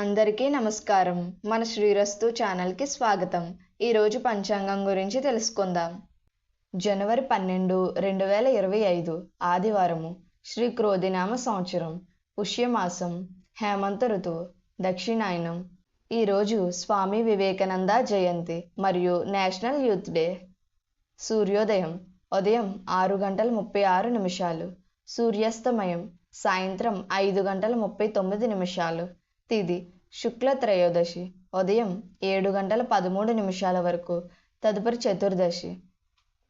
అందరికీ నమస్కారం. మన శ్రీరస్తు ఛానల్కి స్వాగతం. ఈరోజు పంచాంగం గురించి తెలుసుకుందాం. జనవరి 12, 2025 ఆదివారము. శ్రీ క్రోధినామ సంవత్సరం, పుష్యమాసం, హేమంత ఋతువు, దక్షిణాయనం. ఈరోజు స్వామి వివేకానంద జయంతి మరియు నేషనల్ యూత్ డే. సూర్యోదయం ఉదయం 6:36. సూర్యాస్తమయం సాయంత్రం 5:39. తిథి శుక్ల త్రయోదశి ఉదయం 7:13 వరకు, తదుపరి చతుర్దశి.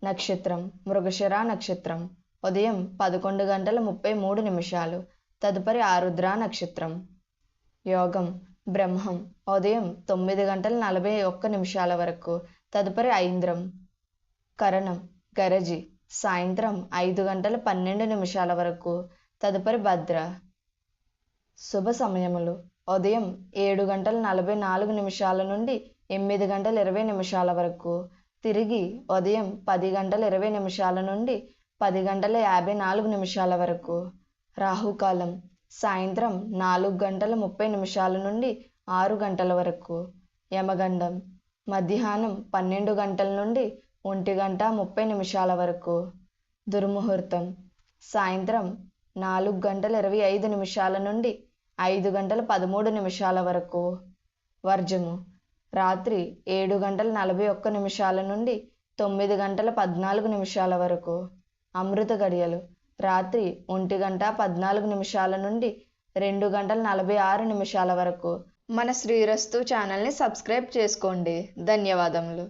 నక్షత్రం మృగశిర నక్షత్రం ఉదయం 11:33, తదుపరి ఆరుద్ర నక్షత్రం. యోగం బ్రహ్మం ఉదయం 9:41 వరకు, తదుపరి ఐంద్రం. కరణం గరజి సాయంత్రం 5:12 వరకు, తదుపరి భద్ర. శుభ సమయములు ఉదయం 7:44 నుండి 8:20 వరకు, తిరిగి ఉదయం 10:20 నుండి 10:54 వరకు. రాహుకాలం సాయంత్రం 4:30 నుండి 6 గంటల వరకు. యమగండం మధ్యాహ్నం 12 గంటల నుండి 1:30 వరకు. దుర్ముహూర్తం సాయంత్రం 4:25 నుండి 5:13 వరకు. వర్జము రాత్రి 7:41 నుండి 9:14 వరకు. అమృత గడియలు రాత్రి 1:14 నుండి 2:46 వరకు. మన శ్రీరస్తు ఛానల్ని సబ్స్క్రైబ్ చేసుకోండి. ధన్యవాదములు.